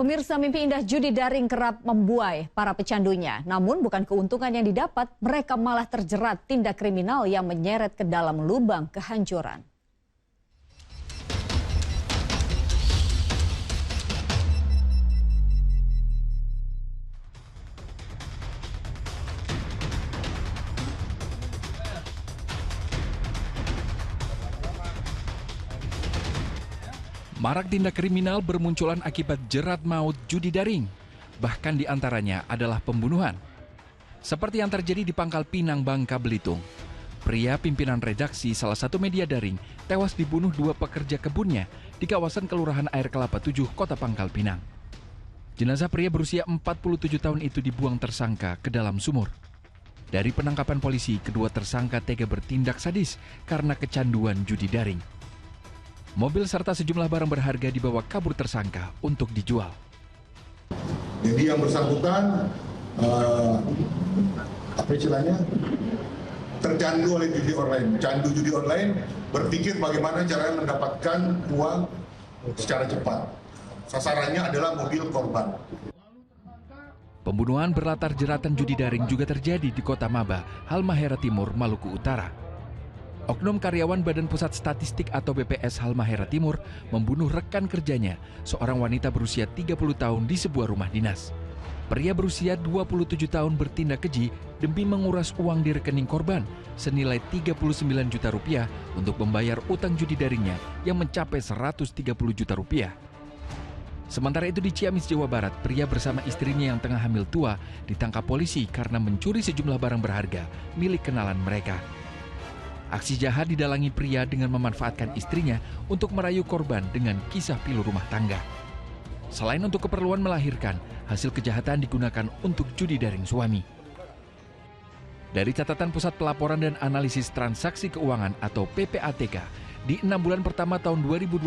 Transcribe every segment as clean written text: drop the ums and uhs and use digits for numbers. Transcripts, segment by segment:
Pemirsa, mimpi indah judi daring kerap membuai para pecandunya. Namun bukan keuntungan yang didapat, mereka malah terjerat tindak kriminal yang menyeret ke dalam lubang kehancuran. Marak tindak kriminal bermunculan akibat jerat maut judi daring. Bahkan diantaranya adalah pembunuhan. Seperti yang terjadi di Pangkal Pinang, Bangka Belitung. Pria pimpinan redaksi salah satu media daring tewas dibunuh dua pekerja kebunnya di kawasan Kelurahan Air Kelapa 7, Kota Pangkal Pinang. Jenazah pria berusia 47 tahun itu dibuang tersangka ke dalam sumur. Dari penangkapan polisi, kedua tersangka tega bertindak sadis karena kecanduan judi daring. Mobil serta sejumlah barang berharga dibawa kabur tersangka untuk dijual. Jadi yang bersangkutan, apa istilahnya, tercandu oleh judi online. Candu judi online, berpikir bagaimana cara mendapatkan uang secara cepat. Sasarannya adalah mobil korban. Pembunuhan berlatar jeratan judi daring juga terjadi di Kota Maba, Halmahera Timur, Maluku Utara. Oknum karyawan Badan Pusat Statistik atau BPS Halmahera Timur membunuh rekan kerjanya, seorang wanita berusia 30 tahun di sebuah rumah dinas. Pria berusia 27 tahun bertindak keji demi menguras uang di rekening korban senilai 39 juta rupiah untuk membayar utang judi daringnya yang mencapai 130 juta rupiah. Sementara itu di Ciamis, Jawa Barat, pria bersama istrinya yang tengah hamil tua ditangkap polisi karena mencuri sejumlah barang berharga milik kenalan mereka. Aksi jahat didalangi pria dengan memanfaatkan istrinya untuk merayu korban dengan kisah pilu rumah tangga. Selain untuk keperluan melahirkan, hasil kejahatan digunakan untuk judi daring suami. Dari catatan Pusat Pelaporan dan Analisis Transaksi Keuangan atau PPATK, di 6 bulan pertama tahun 2025,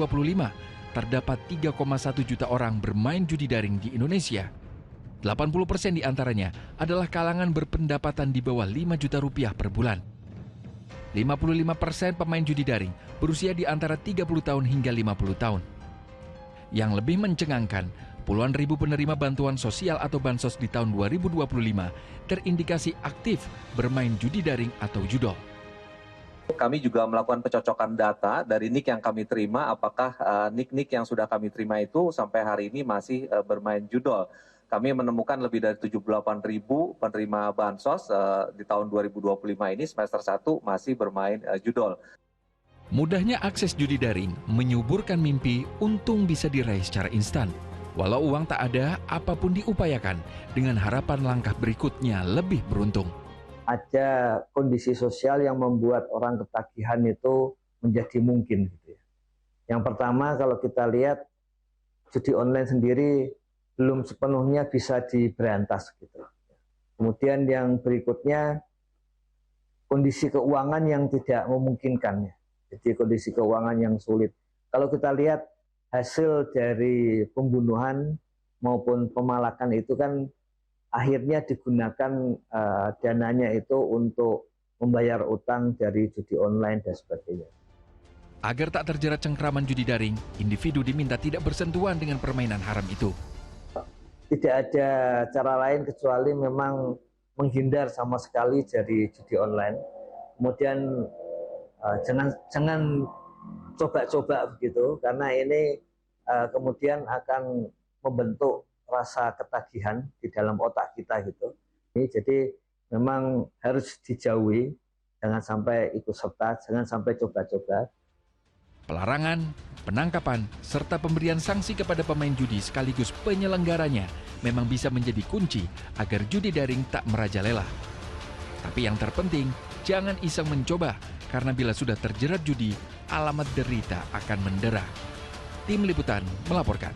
terdapat 3,1 juta orang bermain judi daring di Indonesia. 80% diantaranya adalah kalangan berpendapatan di bawah 5 juta rupiah per bulan. 55% pemain judi daring berusia di antara 30 tahun hingga 50 tahun. Yang lebih mencengangkan, puluhan ribu penerima bantuan sosial atau bansos di tahun 2025 terindikasi aktif bermain judi daring atau judol. Kami juga melakukan pencocokan data dari NIK yang kami terima, apakah NIK-NIK yang sudah kami terima itu sampai hari ini masih bermain judol. Kami menemukan lebih dari 78.000 penerima bansos di tahun 2025 ini semester 1 masih bermain judol. Mudahnya akses judi daring menyuburkan mimpi untung bisa diraih secara instan. Walau uang tak ada, apapun diupayakan dengan harapan langkah berikutnya lebih beruntung. Ada kondisi sosial yang membuat orang ketagihan itu menjadi mungkin. Gitu ya. Yang pertama, kalau kita lihat judi online sendiri belum sepenuhnya bisa diberantas gitu. Kemudian yang berikutnya kondisi keuangan yang tidak memungkinkan. Jadi kondisi keuangan yang sulit. Kalau kita lihat hasil dari pembunuhan maupun pemalakan itu kan akhirnya digunakan dananya itu untuk membayar utang dari judi online dan sebagainya. Agar tak terjerat cengkraman judi daring, individu diminta tidak bersentuhan dengan permainan haram itu. Tidak ada cara lain kecuali memang menghindar sama sekali dari judi online. Kemudian jangan coba-coba begitu, karena ini kemudian akan membentuk rasa ketagihan di dalam otak kita gitu. Jadi memang harus dijauhi, jangan sampai ikut serta, jangan sampai coba-coba. Pelarangan, penangkapan, serta pemberian sanksi kepada pemain judi sekaligus penyelenggaranya memang bisa menjadi kunci agar judi daring tak merajalela. Tapi yang terpenting, jangan iseng mencoba, karena bila sudah terjerat judi, alamat derita akan mendera. Tim Liputan melaporkan.